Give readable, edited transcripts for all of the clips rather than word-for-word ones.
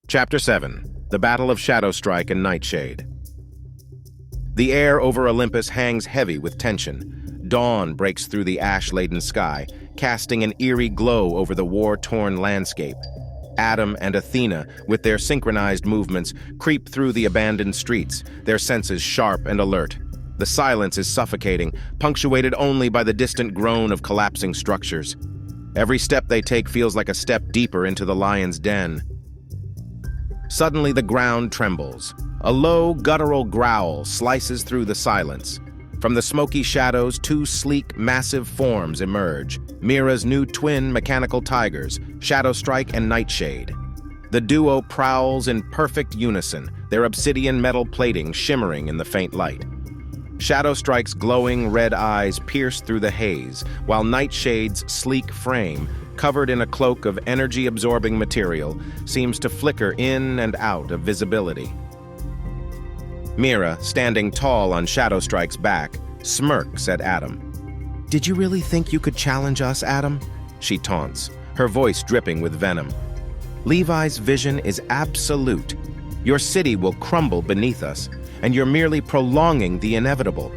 Chapter 7. The Battle of Shadowstrike and Nightshade. The air over Olympus hangs heavy with tension. Dawn breaks through the ash-laden sky, casting an eerie glow over the war-torn landscape. Adam and Athena, with their synchronized movements, creep through the abandoned streets, their senses sharp and alert. The silence is suffocating, punctuated only by the distant groan of collapsing structures. Every step they take feels like a step deeper into the lion's den. Suddenly the ground trembles. A low, guttural growl slices through the silence. From the smoky shadows, two sleek, massive forms emerge. Mira's new twin mechanical tigers, Shadowstrike and Nightshade. The duo prowls in perfect unison, their obsidian metal plating shimmering in the faint light. Shadowstrike's glowing red eyes pierce through the haze, while Nightshade's sleek frame, covered in a cloak of energy-absorbing material, seems to flicker in and out of visibility. Mira, standing tall on Shadowstrike's back, smirks at Adam. "Did you really think you could challenge us, Adam?" she taunts, her voice dripping with venom. "Levi's vision is absolute. Your city will crumble beneath us, and you're merely prolonging the inevitable."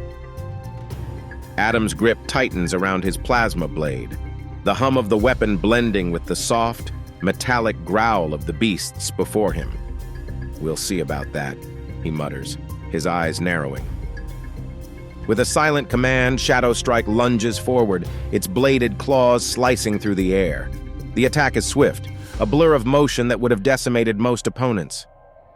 Adam's grip tightens around his plasma blade, the hum of the weapon blending with the soft, metallic growl of the beasts before him. "We'll see about that," he mutters, his eyes narrowing. With a silent command, Shadowstrike lunges forward, its bladed claws slicing through the air. The attack is swift, a blur of motion that would have decimated most opponents.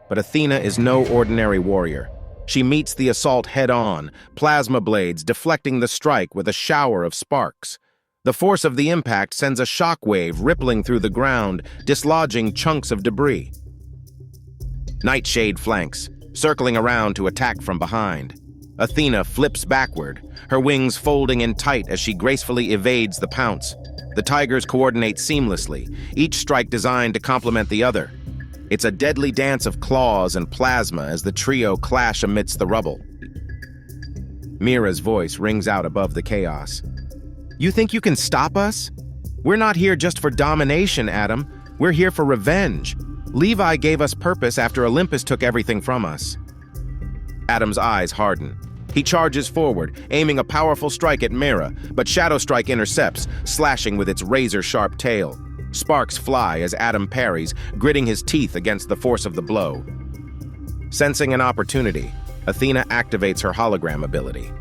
But Athena is no ordinary warrior. She meets the assault head-on, plasma blades deflecting the strike with a shower of sparks. The force of the impact sends a shockwave rippling through the ground, dislodging chunks of debris. Nightshade flanks, circling around to attack from behind. Athena flips backward, her wings folding in tight as she gracefully evades the pounce. The tigers coordinate seamlessly, each strike designed to complement the other. It's a deadly dance of claws and plasma as the trio clash amidst the rubble. Mira's voice rings out above the chaos. "You think you can stop us? We're not here just for domination, Adam. We're here for revenge. Levi gave us purpose after Olympus took everything from us." Adam's eyes harden. He charges forward, aiming a powerful strike at Mira, but Shadowstrike intercepts, slashing with its razor-sharp tail. Sparks fly as Adam parries, gritting his teeth against the force of the blow. Sensing an opportunity, Athena activates her hologram ability.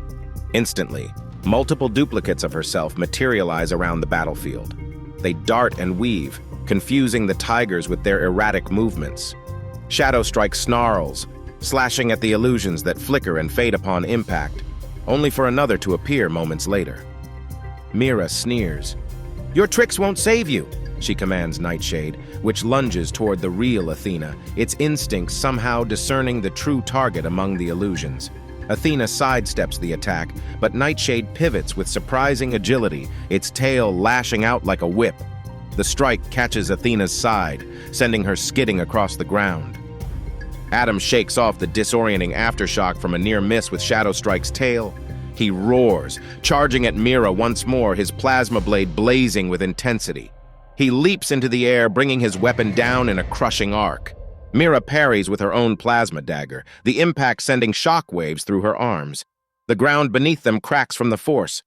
Instantly, multiple duplicates of herself materialize around the battlefield. They dart and weave, confusing the tigers with their erratic movements. Shadowstrike snarls, slashing at the illusions that flicker and fade upon impact, only for another to appear moments later. Mira sneers. "Your tricks won't save you," she commands Nightshade, which lunges toward the real Athena, its instincts somehow discerning the true target among the illusions. Athena sidesteps the attack, but Nightshade pivots with surprising agility, its tail lashing out like a whip. The strike catches Athena's side, sending her skidding across the ground. Adam shakes off the disorienting aftershock from a near miss with Shadowstrike's tail. He roars, charging at Mira once more, his plasma blade blazing with intensity. He leaps into the air, bringing his weapon down in a crushing arc. Mira parries with her own plasma dagger, the impact sending shockwaves through her arms. The ground beneath them cracks from the force.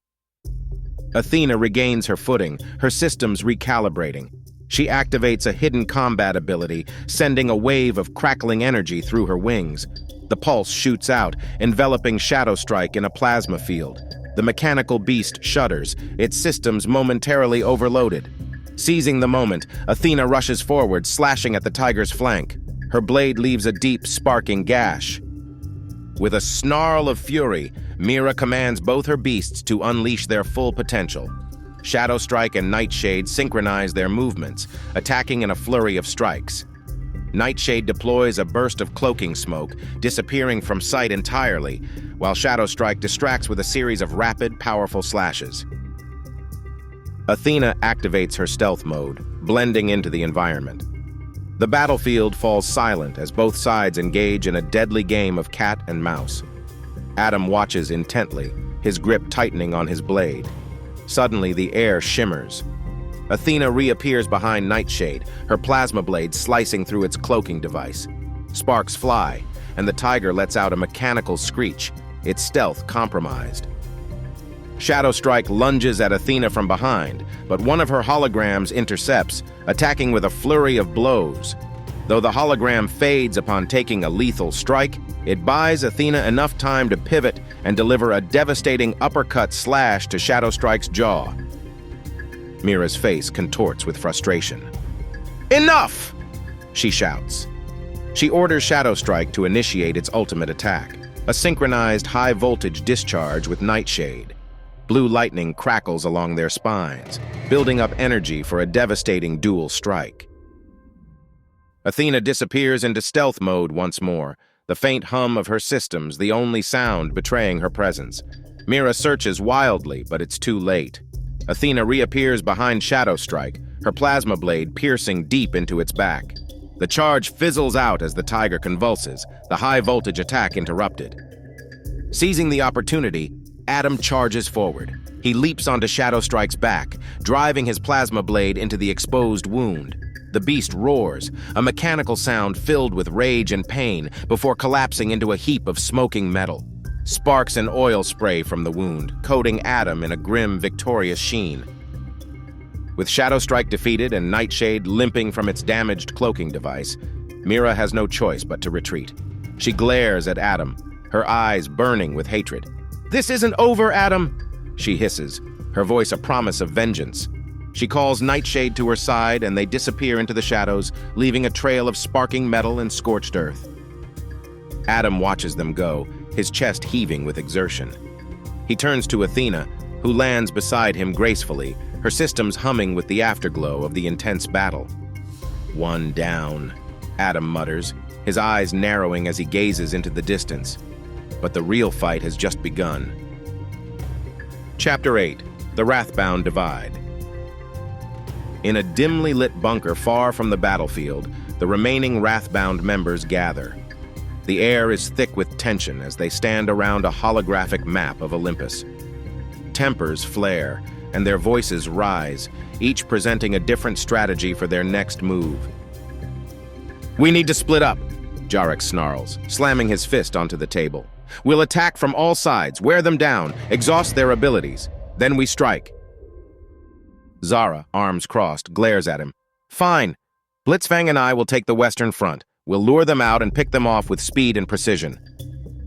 Athena regains her footing, her systems recalibrating. She activates a hidden combat ability, sending a wave of crackling energy through her wings. The pulse shoots out, enveloping Shadowstrike in a plasma field. The mechanical beast shudders, its systems momentarily overloaded. Seizing the moment, Athena rushes forward, slashing at the tiger's flank. Her blade leaves a deep, sparking gash. With a snarl of fury, Mira commands both her beasts to unleash their full potential. Shadowstrike and Nightshade synchronize their movements, attacking in a flurry of strikes. Nightshade deploys a burst of cloaking smoke, disappearing from sight entirely, while Shadowstrike distracts with a series of rapid, powerful slashes. Athena activates her stealth mode, blending into the environment. The battlefield falls silent as both sides engage in a deadly game of cat and mouse. Adam watches intently, his grip tightening on his blade. Suddenly, the air shimmers. Athena reappears behind Nightshade, her plasma blade slicing through its cloaking device. Sparks fly, and the tiger lets out a mechanical screech, its stealth compromised. Shadowstrike lunges at Athena from behind, but one of her holograms intercepts, attacking with a flurry of blows. Though the hologram fades upon taking a lethal strike, it buys Athena enough time to pivot and deliver a devastating uppercut slash to Shadowstrike's jaw. Mira's face contorts with frustration. "Enough!" she shouts. She orders Shadowstrike to initiate its ultimate attack, a synchronized high-voltage discharge with Nightshade. Blue lightning crackles along their spines, building up energy for a devastating dual strike. Athena disappears into stealth mode once more, the faint hum of her systems the only sound betraying her presence. Mira searches wildly, but it's too late. Athena reappears behind Shadowstrike, her plasma blade piercing deep into its back. The charge fizzles out as the tiger convulses, the high-voltage attack interrupted. Seizing the opportunity, Adam charges forward. He leaps onto Shadowstrike's back, driving his plasma blade into the exposed wound. The beast roars, a mechanical sound filled with rage and pain before collapsing into a heap of smoking metal. Sparks and oil spray from the wound, coating Adam in a grim, victorious sheen. With Shadowstrike defeated and Nightshade limping from its damaged cloaking device, Mira has no choice but to retreat. She glares at Adam, her eyes burning with hatred. "This isn't over, Adam!" she hisses, her voice a promise of vengeance. She calls Nightshade to her side and they disappear into the shadows, leaving a trail of sparking metal and scorched earth. Adam watches them go, his chest heaving with exertion. He turns to Athena, who lands beside him gracefully, her systems humming with the afterglow of the intense battle. "One down," Adam mutters, his eyes narrowing as he gazes into the distance. But the real fight has just begun. Chapter 8: The Wrathbound Divide. In a dimly lit bunker far from the battlefield, the remaining Wrathbound members gather. The air is thick with tension as they stand around a holographic map of Olympus. Tempers flare, and their voices rise, each presenting a different strategy for their next move. "We need to split up," Jarek snarls, slamming his fist onto the table. "We'll attack from all sides, wear them down, exhaust their abilities. Then we strike." Zara, arms crossed, glares at him. "Fine. Blitzfang and I will take the western front. We'll lure them out and pick them off with speed and precision."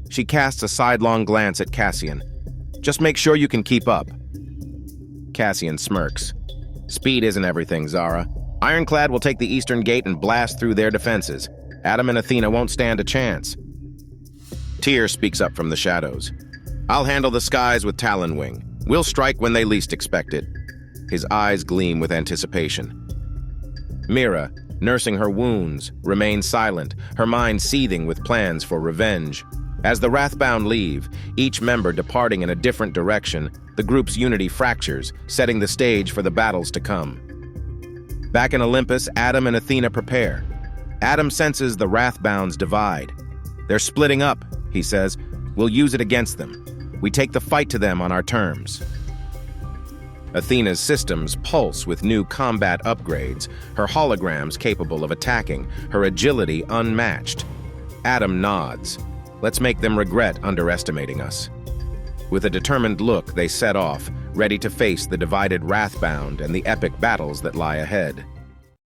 She casts a sidelong glance at Cassian. "Just make sure you can keep up." Cassian smirks. "Speed isn't everything, Zara. Ironclad will take the eastern gate and blast through their defenses. Adam and Athena won't stand a chance." Tyr speaks up from the shadows. "I'll handle the skies with Talonwing. We'll strike when they least expect it." His eyes gleam with anticipation. Mira, nursing her wounds, remains silent, her mind seething with plans for revenge. As the Wrathbound leave, each member departing in a different direction, the group's unity fractures, setting the stage for the battles to come. Back in Olympus, Adam and Athena prepare. Adam senses the Wrathbound's divide. "They're splitting up," he says. "We'll use it against them. We take the fight to them on our terms." Athena's systems pulse with new combat upgrades, her holograms capable of attacking, her agility unmatched. Adam nods. "Let's make them regret underestimating us." With a determined look, they set off, ready to face the divided Wrathbound and the epic battles that lie ahead.